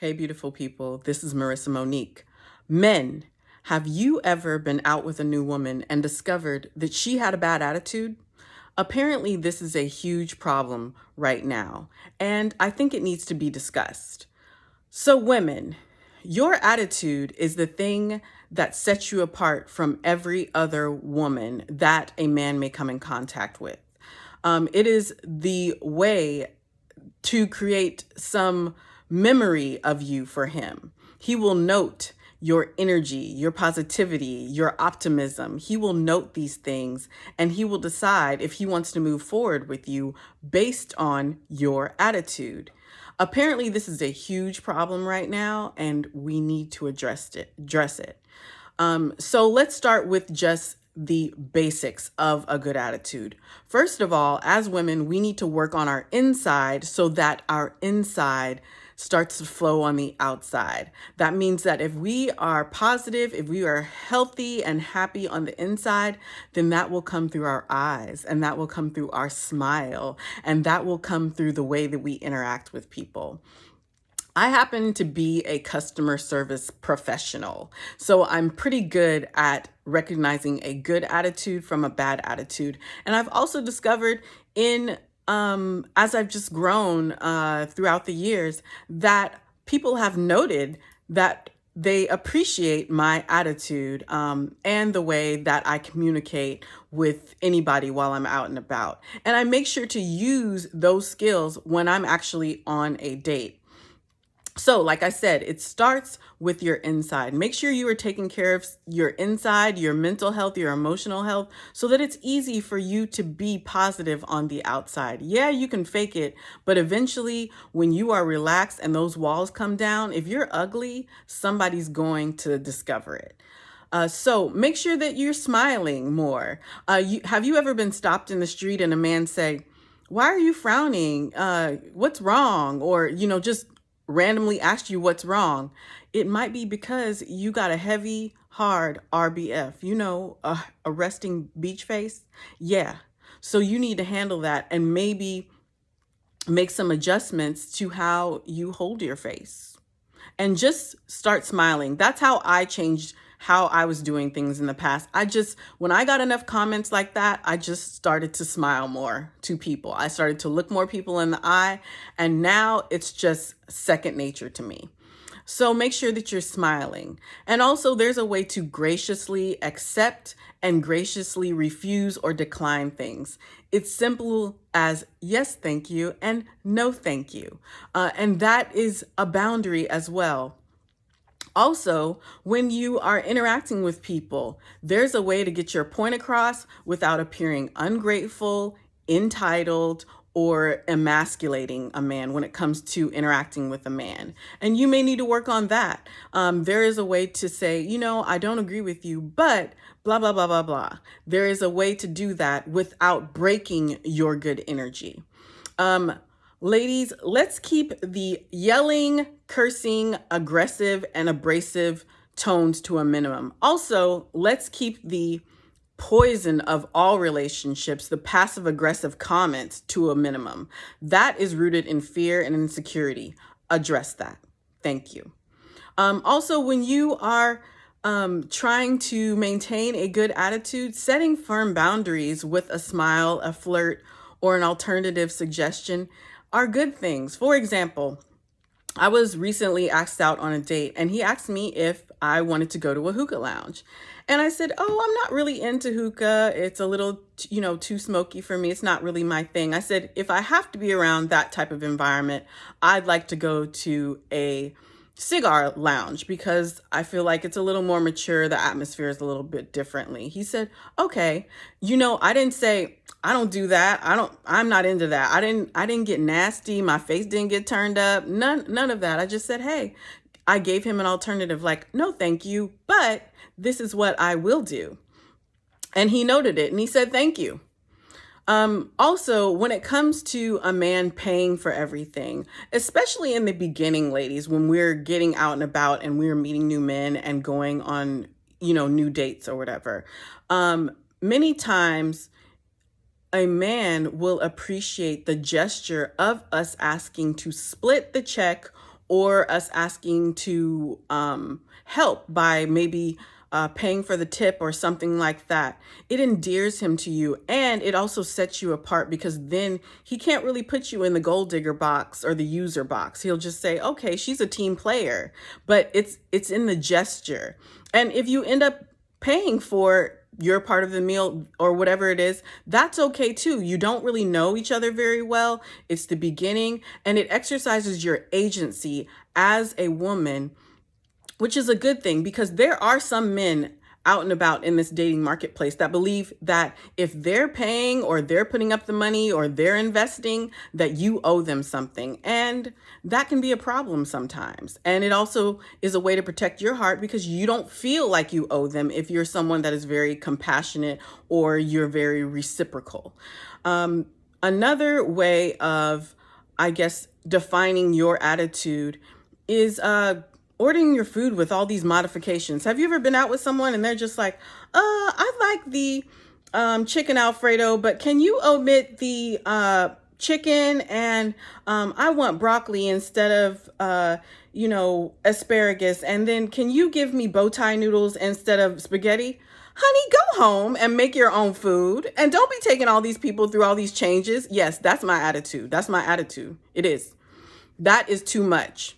Hey, beautiful people. This is Marissa Monique. Men, have you ever been out with a new woman and discovered that she had a bad attitude? Apparently, this is a huge problem right now, and I think it needs to be discussed. So, women, your attitude is the thing that sets you apart from every other woman that a man may come in contact with. It is the way to create some memory of you for him. He will note your energy, your positivity, your optimism. He will note these things and he will decide if he wants to move forward with you based on your attitude. Apparently, this is a huge problem right now and we need to address it. So let's start with just the basics of a good attitude. First of all, as women, we need to work on our inside so that our inside starts to flow on the outside. That means that if we are positive, if we are healthy and happy on the inside, then that will come through our eyes and that will come through our smile and that will come through the way that we interact with people. I happen to be a customer service professional, so I'm pretty good at recognizing a good attitude from a bad attitude. And I've also discovered as I've just grown throughout the years, that people have noted that they appreciate my attitude and the way that I communicate with anybody while I'm out and about. And I make sure to use those skills when I'm actually on a date. So, like I said, it starts with your inside. Make sure you are taking care of your inside, your mental health, your emotional health, so that it's easy for you to be positive on the outside. Yeah, you can fake it, but eventually when you are relaxed and those walls come down, if you're ugly, somebody's going to discover it. So make sure that you're smiling more. Have you ever been stopped in the street and a man say, "Why are you frowning? What's wrong?" Or, just randomly asked you what's wrong. It might be because you got a heavy, hard RBF, a resting beach face. Yeah. So you need to handle that and maybe make some adjustments to how you hold your face and just start smiling. That's how I changed how I was doing things in the past. When I got enough comments like that, I just started to smile more to people. I started to look more people in the eye, and now it's just second nature to me. So make sure that you're smiling. And also there's a way to graciously accept and graciously refuse or decline things. It's simple as yes, thank you, and no, thank you. And that is a boundary as well. Also, when you are interacting with people, there's a way to get your point across without appearing ungrateful, entitled, or emasculating a man when it comes to interacting with a man. And you may need to work on that. There is a way to say, I don't agree with you, but blah, blah, blah, blah, blah. There is a way to do that without breaking your good energy. Ladies, let's keep the yelling, cursing, aggressive, and abrasive tones to a minimum. Also, let's keep the poison of all relationships, the passive aggressive comments, to a minimum. That is rooted in fear and insecurity. Address that. Thank you. Also, when you are trying to maintain a good attitude, setting firm boundaries with a smile, a flirt, or an alternative suggestion are good things. For example, I was recently asked out on a date and he asked me if I wanted to go to a hookah lounge. And I said, "Oh, I'm not really into hookah. It's a little, too smoky for me. It's not really my thing." I said, "If I have to be around that type of environment, I'd like to go to a cigar lounge because I feel like it's a little more mature. The atmosphere is a little bit differently." He said, "Okay." I didn't say, "I don't do that. I'm not into that." I didn't get nasty. My face didn't get turned up. None of that. I just said, "Hey," I gave him an alternative, like, "No, thank you, but this is what I will do." And he noted it and he said, "Thank you." Also, when it comes to a man paying for everything, especially in the beginning, ladies, when we're getting out and about and we're meeting new men and going on, new dates or whatever, many times a man will appreciate the gesture of us asking to split the check or us asking to help by maybe paying for the tip or something like that. It endears him to you, and it also sets you apart, because then he can't really put you in the gold digger box or the user box. He'll just say, okay, she's a team player, but it's in the gesture. And if you end up paying for your part of the meal or whatever it is, that's okay too. You don't really know each other very well. It's the beginning, and it exercises your agency as a woman, which is a good thing, because there are some men out and about in this dating marketplace that believe that if they're paying or they're putting up the money or they're investing, that you owe them something. And that can be a problem sometimes. And it also is a way to protect your heart, because you don't feel like you owe them if you're someone that is very compassionate or you're very reciprocal. Another way of, I guess, defining your attitude is ordering your food with all these modifications. Have you ever been out with someone and they're just like, I like the chicken Alfredo, but can you omit the chicken, and I want broccoli instead of, asparagus. And then can you give me bow tie noodles instead of spaghetti? Honey, go home and make your own food. And don't be taking all these people through all these changes. Yes, that's my attitude. That's my attitude. It is. That is too much.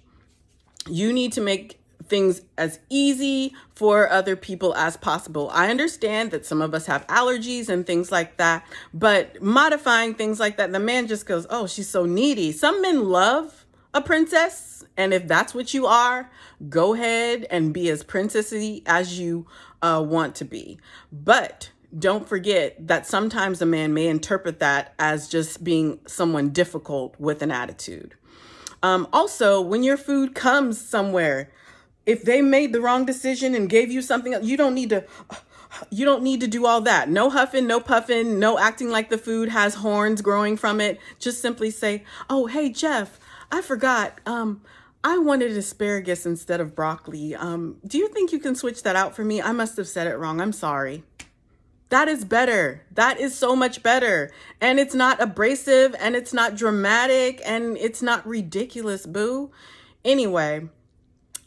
You need to make things as easy for other people as possible. I understand that some of us have allergies and things like that, but modifying things like that, the man just goes, oh, she's so needy. Some men love a princess, and if that's what you are, go ahead and be as princessy as you want to be. But don't forget that sometimes a man may interpret that as just being someone difficult with an attitude. Also, when your food comes somewhere, if they made the wrong decision and gave you something, you don't need to do all that. No huffing, no puffing, no acting like the food has horns growing from it. Just simply say, oh, hey, Jeff, I forgot. I wanted asparagus instead of broccoli. Do you think you can switch that out for me? I must have said it wrong. I'm sorry. That is better. That is so much better. And it's not abrasive, and it's not dramatic, and it's not ridiculous, boo. Anyway,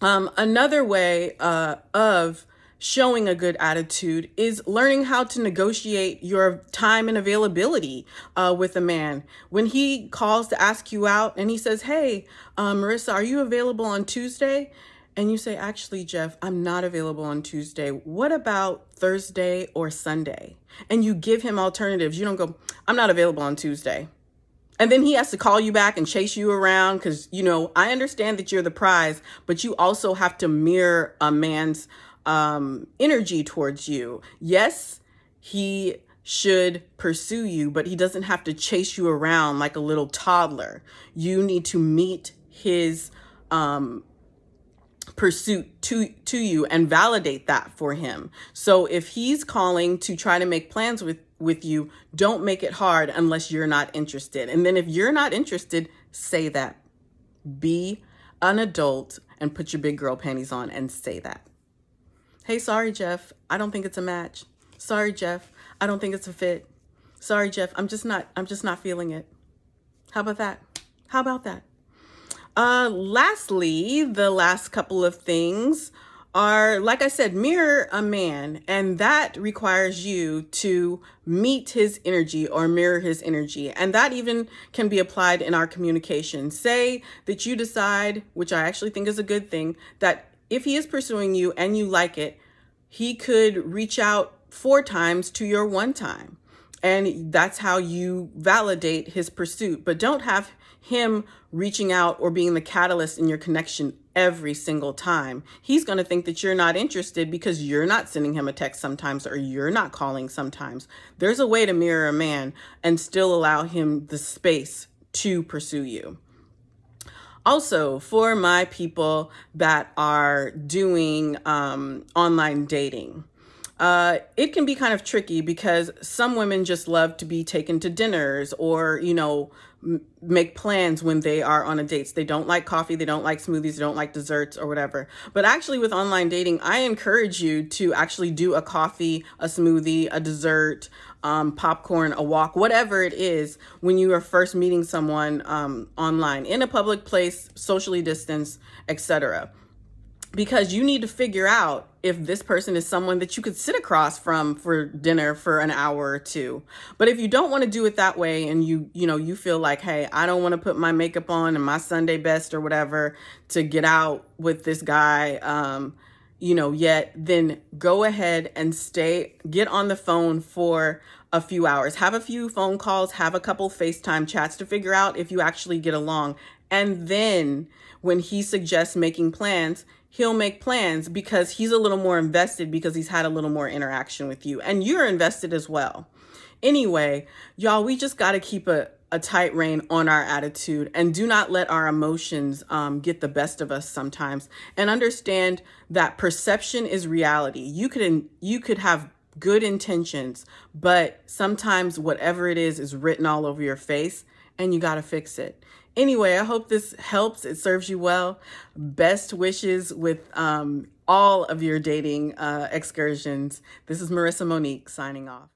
another way of showing a good attitude is learning how to negotiate your time and availability with a man. When he calls to ask you out and he says, hey, Marissa, are you available on Tuesday? And you say, actually, Jeff, I'm not available on Tuesday. What about Thursday or Sunday? And you give him alternatives. You don't go, I'm not available on Tuesday. And then he has to call you back and chase you around because, I understand that you're the prize, but you also have to mirror a man's energy towards you. Yes, he should pursue you, but he doesn't have to chase you around like a little toddler. You need to meet his pursuit to you and validate that for him. So if he's calling to try to make plans with you, don't make it hard unless you're not interested. And then if you're not interested, say that. Be an adult and put your big girl panties on and say that. Hey, sorry, Jeff, I don't think it's a match. Sorry, Jeff, I don't think it's a fit. Sorry, Jeff, I'm just not feeling it. How about that? How about that? Lastly, the last couple of things are, like I said, mirror a man, and that requires you to meet his energy or mirror his energy. And that even can be applied in our communication. Say that you decide, which I actually think is a good thing, that if he is pursuing you and you like it, he could reach out 4 times to your 1 time. And that's how you validate his pursuit. But don't have him reaching out or being the catalyst in your connection every single time. He's going to think that you're not interested because you're not sending him a text sometimes, or you're not calling sometimes. There's a way to mirror a man and still allow him the space to pursue you. Also, for my people that are doing online dating, it can be kind of tricky because some women just love to be taken to dinners or, make plans when they are on a date. They don't like coffee, they don't like smoothies, they don't like desserts or whatever. But actually with online dating, I encourage you to actually do a coffee, a smoothie, a dessert, popcorn, a walk, whatever it is when you are first meeting someone online in a public place, socially distanced, etc. Because you need to figure out if this person is someone that you could sit across from for dinner for an hour or two. But if you don't want to do it that way, and you feel like, hey, I don't want to put my makeup on and my Sunday best or whatever to get out with this guy, yet, then go ahead and get on the phone for a few hours, have a few phone calls, have a couple FaceTime chats to figure out if you actually get along. And then when he suggests making plans, he'll make plans because he's a little more invested, because he's had a little more interaction with you and you're invested as well. Anyway, y'all, we just got to keep a tight rein on our attitude and do not let our emotions get the best of us sometimes, and understand that perception is reality. You could have good intentions, but sometimes whatever it is written all over your face, and you got to fix it. Anyway, I hope this helps. It serves you well. Best wishes with all of your dating excursions. This is Marissa Monique signing off.